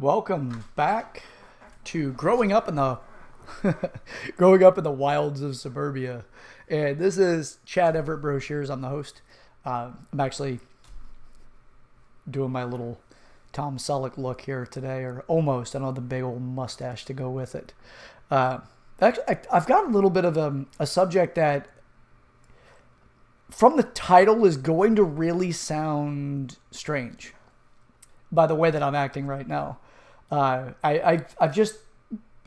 Welcome back to growing up in the growing up in the wilds of suburbia, and this is Chad Everett Brochures. I'm the host. I'm actually doing my little Tom Selleck look here today, or almost. I don't have the big old mustache to go with it. Uh, I've got a little bit of a subject that, from the title, is going to really sound strange by the way that I'm acting right now. I've just,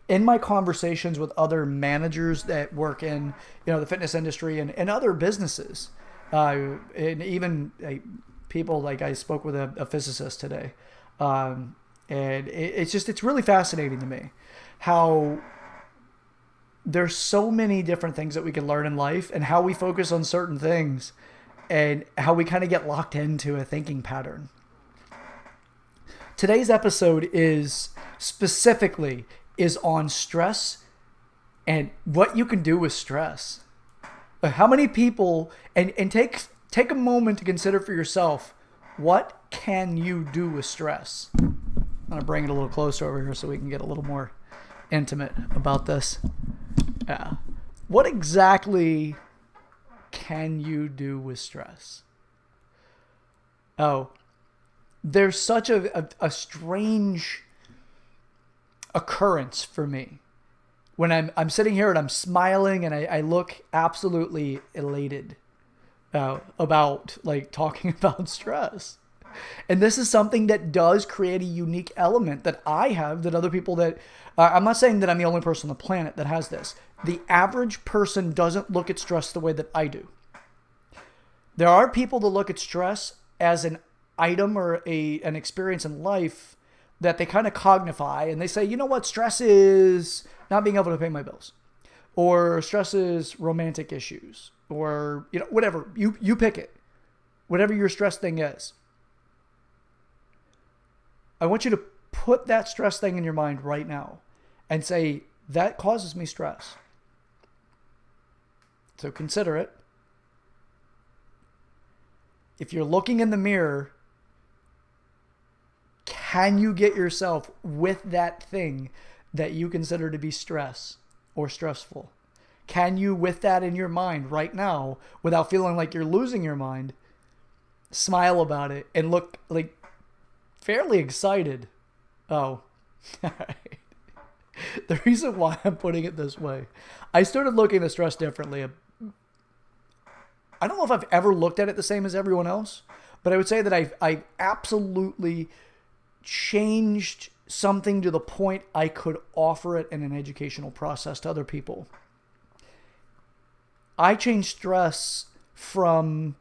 in my conversations with other managers that work in the fitness industry and other businesses, and even people, like I spoke with a physicist today, and it's really fascinating to me how there's so many different things that we can learn in life, and how we focus on certain things, and how we kind of get locked into a thinking pattern. Today's episode is on stress and what you can do with stress. How many people, and take a moment to consider for yourself, what can you do with stress? I'm going to bring it a little closer over here so we can get a little more intimate about this. Yeah. What exactly can you do with stress? Oh, there's such a strange occurrence for me when I'm sitting here and I'm smiling and I look absolutely elated about talking about stress. And this is something that does create a unique element that I have that other people that I'm not saying that I'm the only person on the planet that has this. The average person doesn't look at stress the way that I do. There are people that look at stress as an item or an experience in life that they kind of cognify, and they say, you know what, stress is not being able to pay my bills, or stress is romantic issues, or whatever, you pick it, whatever your stress thing is. I want you to put that stress thing in your mind right now and say, that causes me stress. So consider it. If you're looking in the mirror, can you get yourself with that thing that you consider to be stress or stressful? Can you, with that in your mind right now, without feeling like you're losing your mind, smile about it and look like fairly excited? Oh, all right. The reason why I'm putting it this way, I started looking at stress differently. I don't know if I've ever looked at it the same as everyone else, but I would say that I've absolutely changed something to the point I could offer it in an educational process to other people. I changed stress from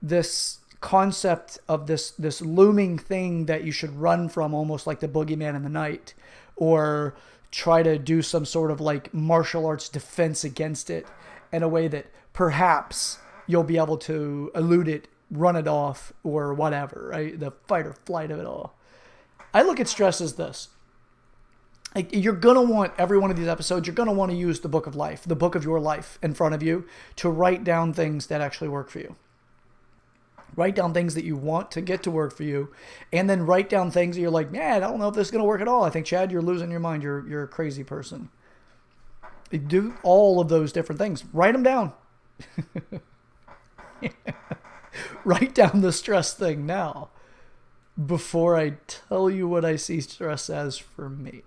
this concept of this looming thing that you should run from, almost like the boogeyman in the night, or try to do some sort of martial arts defense against it in a way that perhaps you'll be able to elude it, run it off, or whatever, right? The fight or flight of it all. I look at stress as this. You're going to want, every one of these episodes, you're going to want to use the book of life, the book of your life in front of you, to write down things that actually work for you. Write down things that you want to get to work for you, and then write down things that you're like, man, I don't know if this is going to work at all. I think, Chad, you're losing your mind. You're a crazy person. Do all of those different things. Write them down. Write down the stress thing now, before I tell you what I see stress as for me.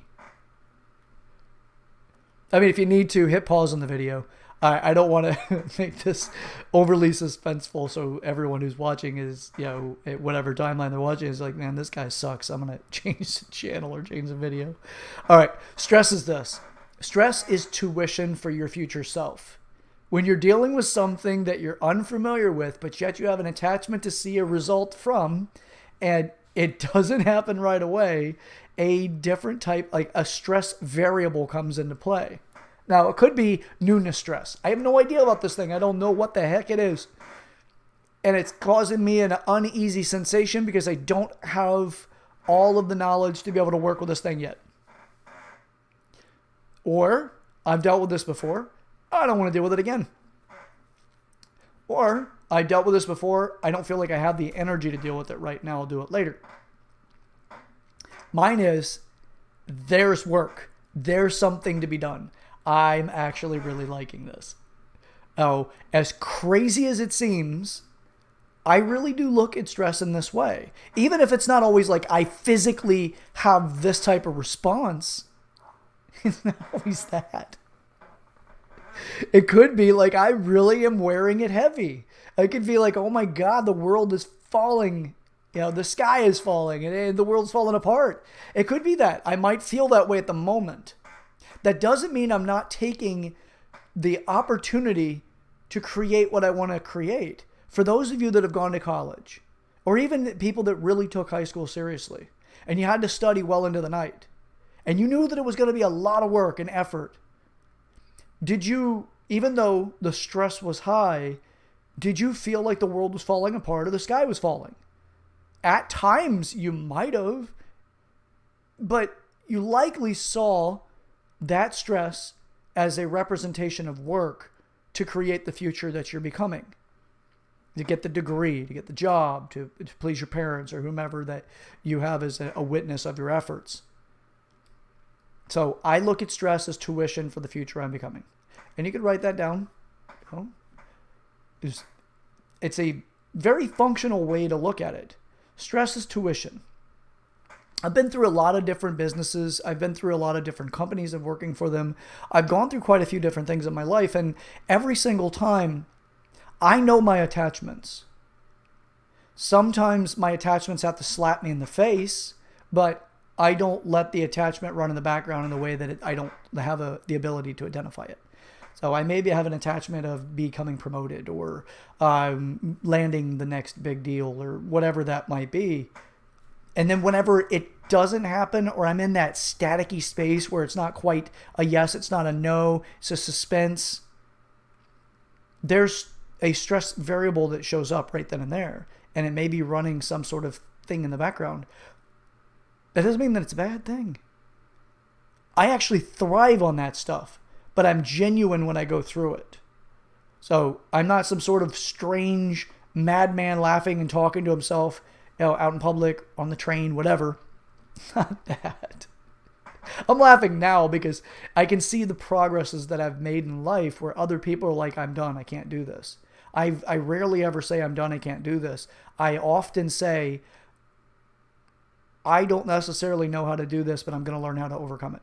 I mean, if you need to, hit pause on the video. I don't want to make this overly suspenseful, so everyone who's watching is, at whatever timeline they're watching is like, man, this guy sucks. I'm going to change the channel or change the video. All right. Stress is this. Stress is tuition for your future self. When you're dealing with something that you're unfamiliar with, but yet you have an attachment to see a result from, and it doesn't happen right away, a different type, like a stress variable, comes into play. Now, it could be newness stress. I have no idea about this thing. I don't know what the heck it is. And it's causing me an uneasy sensation because I don't have all of the knowledge to be able to work with this thing yet. Or, I've dealt with this before. I don't want to deal with it again. Or, I dealt with this before. I don't feel like I have the energy to deal with it right now. I'll do it later. Mine is, there's work. There's something to be done. I'm actually really liking this. Oh, as crazy as it seems, I really do look at stress in this way. Even if it's not always like I physically have this type of response, it's not always that. It could be like I really am wearing it heavy. I could be like, oh my God, the world is falling. The sky is falling and the world's falling apart. It could be that. I might feel that way at the moment. That doesn't mean I'm not taking the opportunity to create what I want to create. For those of you that have gone to college, or even people that really took high school seriously, and you had to study well into the night, and you knew that it was going to be a lot of work and effort, did you, even though the stress was high, did you feel like the world was falling apart or the sky was falling? At times you might have, but you likely saw that stress as a representation of work to create the future that you're becoming. To get the degree, to get the job, to please your parents or whomever that you have as a witness of your efforts. So I look at stress as tuition for the future I'm becoming. And you could write that down. It's a very functional way to look at it. Stress is tuition. I've been through a lot of different businesses. I've been through a lot of different companies of working for them. I've gone through quite a few different things in my life. And every single time, I know my attachments. Sometimes my attachments have to slap me in the face, but I don't let the attachment run in the background in the way that I don't have the ability to identify it. So I maybe have an attachment of becoming promoted or landing the next big deal or whatever that might be. And then whenever it doesn't happen, or I'm in that staticky space where it's not quite a yes, it's not a no, it's a suspense, there's a stress variable that shows up right then and there. And it may be running some sort of thing in the background. That doesn't mean that it's a bad thing. I actually thrive on that stuff, but I'm genuine when I go through it. So I'm not some sort of strange madman laughing and talking to himself, out in public, on the train, whatever. Not that. I'm laughing now because I can see the progresses that I've made in life where other people are like, I'm done, I can't do this. I rarely ever say I'm done, I can't do this. I often say, I don't necessarily know how to do this, but I'm going to learn how to overcome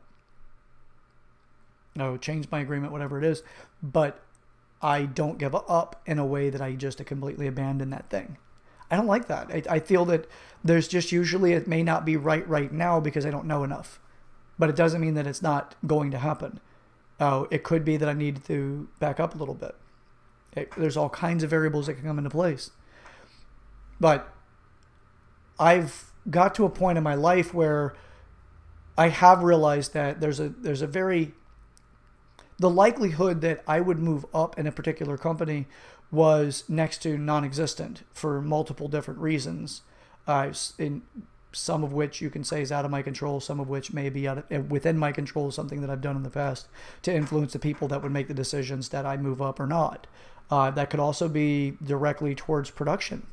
it. Change my agreement, whatever it is. But I don't give up in a way that I just completely abandon that thing. I don't like that. I feel that there's just usually, it may not be right now because I don't know enough. But it doesn't mean that it's not going to happen. It could be that I need to back up a little bit. There's all kinds of variables that can come into place. But I've got to a point in my life where I have realized that there's a very, the likelihood that I would move up in a particular company was next to non-existent for multiple different reasons. In some of which you can say is out of my control, some of which may be within my control, something that I've done in the past to influence the people that would make the decisions that I move up or not. That could also be directly towards production.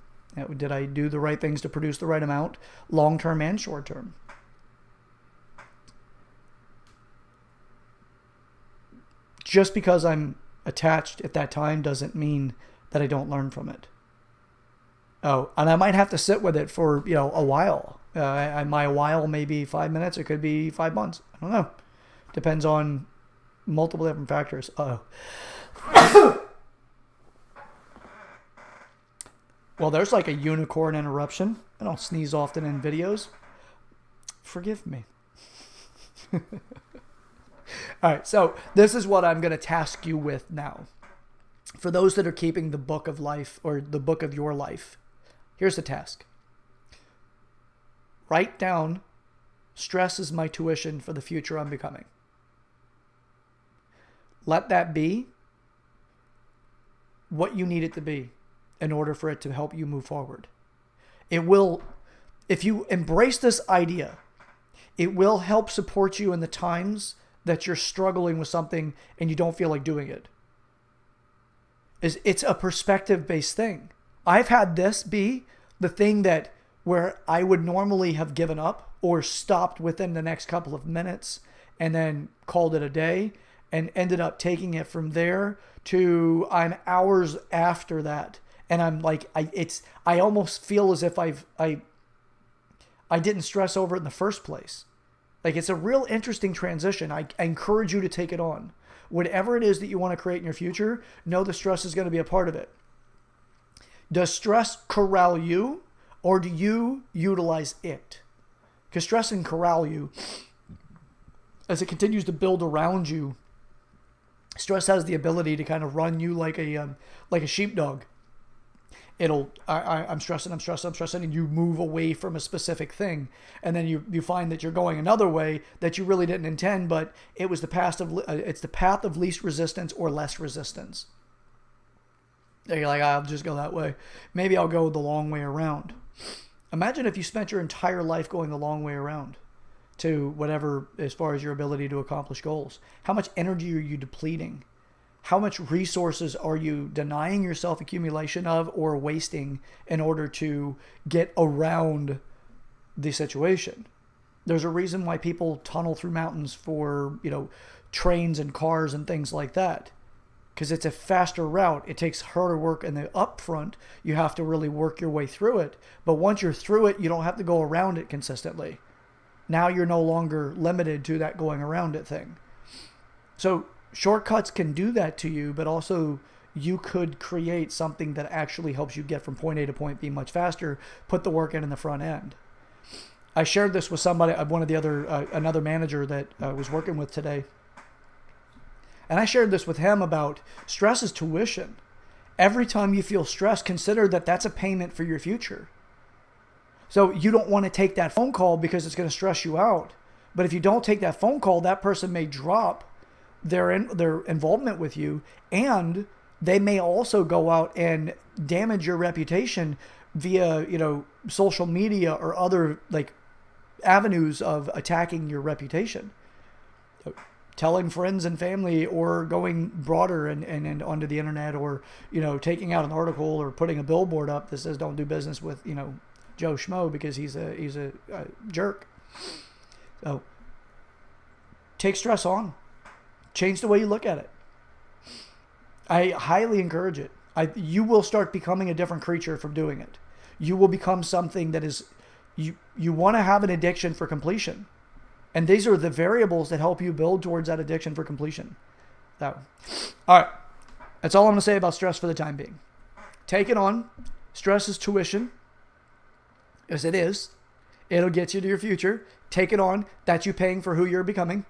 Did I do the right things to produce the right amount, long-term and short-term? Just because I'm attached at that time doesn't mean that I don't learn from it. And I might have to sit with it for, a while. My while may be 5 minutes. It could be 5 months. I don't know. Depends on multiple different factors. Well, there's like a unicorn interruption. I don't sneeze often in videos. Forgive me. All right, so this is what I'm going to task you with now. For those that are keeping the book of life or the book of your life, here's the task. Write down, stress is my tuition for the future I'm becoming. Let that be what you need it to be in order for it to help you move forward. It will, if you embrace this idea, it will help support you in the times that you're struggling with something and you don't feel like doing it. It's a perspective-based thing. I've had this be the thing that where I would normally have given up or stopped within the next couple of minutes and then called it a day, and ended up taking it from there to I'm hours after that. And I'm like, I almost feel as if I didn't stress over it in the first place. Like, it's a real interesting transition. I encourage you to take it on. Whatever it is that you want to create in your future, know the stress is going to be a part of it. Does stress corral you, or do you utilize it? Because stress can corral you. As it continues to build around you, stress has the ability to kind of run you like a sheepdog. I'm stressing, and you move away from a specific thing. And then you find that you're going another way that you really didn't intend, but it was it's the path of least resistance or less resistance. And you're like, I'll just go that way. Maybe I'll go the long way around. Imagine if you spent your entire life going the long way around to whatever, as far as your ability to accomplish goals. How much energy are you depleting? How much resources are you denying yourself accumulation of or wasting in order to get around the situation? There's a reason why people tunnel through mountains for, trains and cars and things like that. Because it's a faster route. It takes harder work in the upfront. You have to really work your way through it. But once you're through it, you don't have to go around it consistently. Now you're no longer limited to that going around it thing. So shortcuts can do that to you, but also you could create something that actually helps you get from point A to point B much faster, put the work in the front end. I shared this with somebody, another manager that I was working with today. And I shared this with him about stress is tuition. Every time you feel stressed, consider that that's a payment for your future. So you don't want to take that phone call because it's going to stress you out. But if you don't take that phone call, that person may drop their involvement with you, and they may also go out and damage your reputation via, social media or other avenues of attacking your reputation. Telling friends and family, or going broader and onto the internet, or, taking out an article or putting a billboard up that says don't do business with, Joe Schmo because he's a jerk. So take stress on. Change the way you look at it. I highly encourage it. You will start becoming a different creature from doing it. You will become something that is, you want to have an addiction for completion. And these are the variables that help you build towards that addiction for completion. So, all right. That's all I'm going to say about stress for the time being. Take it on. Stress is tuition. As it is. It'll get you to your future. Take it on. That's you paying for who you're becoming.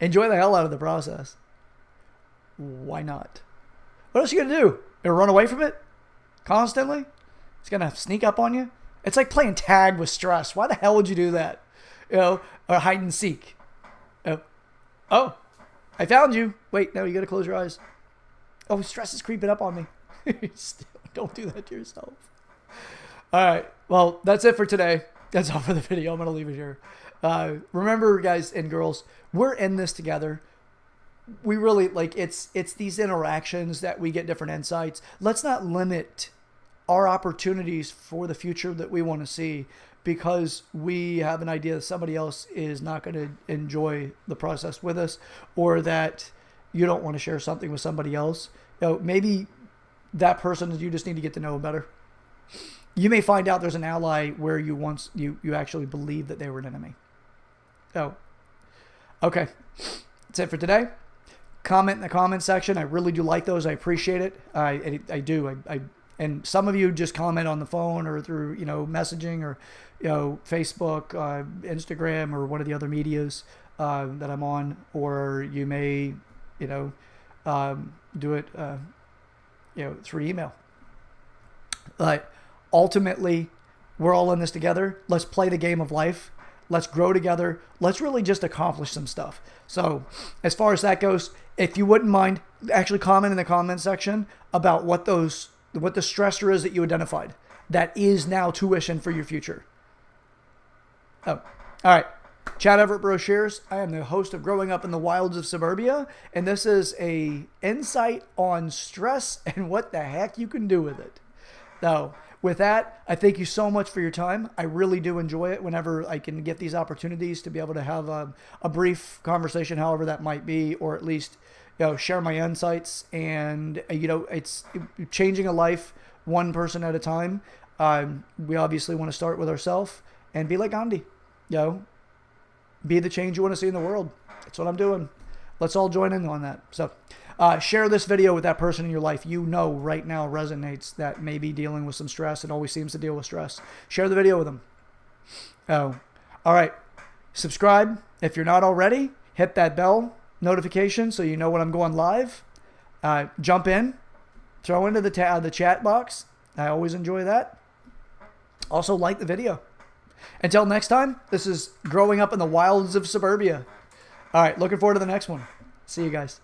Enjoy the hell out of the process. Why not? What else are you going to do? You're run away from it? Constantly? It's going to sneak up on you? It's like playing tag with stress. Why the hell would you do that? Or hide and seek. Oh, I found you. Wait, no, you got to close your eyes. Oh, stress is creeping up on me. Still, don't do that to yourself. All right. Well, that's it for today. That's all for the video. I'm going to leave it here. Remember, guys and girls, we're in this together. We really it's these interactions that we get different insights. Let's not limit our opportunities for the future that we want to see because we have an idea that somebody else is not going to enjoy the process with us, or that you don't want to share something with somebody else. Maybe that person you just need to get to know better. You may find out there's an ally where you actually believe that they were an enemy. So, okay. That's it for today. Comment in the comment section. I really do like those. I appreciate it. I do. And some of you just comment on the phone or through, messaging or, Facebook, Instagram, or one of the other medias that I'm on. Or you may, do it, through email. But ultimately, we're all in this together. Let's play the game of life. Let's grow together. Let's really just accomplish some stuff. So as far as that goes, if you wouldn't mind, actually comment in the comment section about what the stressor is that you identified that is now tuition for your future. Oh, all right. Chad Everett Brochures. I am the host of Growing Up in the Wilds of Suburbia, and this is a insight on stress and what the heck you can do with it. So with that, I thank you so much for your time. I really do enjoy it whenever I can get these opportunities to be able to have a brief conversation, however that might be, or at least, share my insights. And, it's changing a life one person at a time. We obviously want to start with ourselves and be like Gandhi, be the change you want to see in the world. That's what I'm doing. Let's all join in on that. So share this video with that person in your life right now resonates, that may be dealing with some stress and always seems to deal with stress. Share the video with them. Oh, all right. Subscribe if you're not already. Hit that bell notification so you know when I'm going live. Jump in. Throw into the chat box. I always enjoy that. Also, like the video. Until next time, this is Growing Up in the Wilds of Suburbia. All right, looking forward to the next one. See you guys.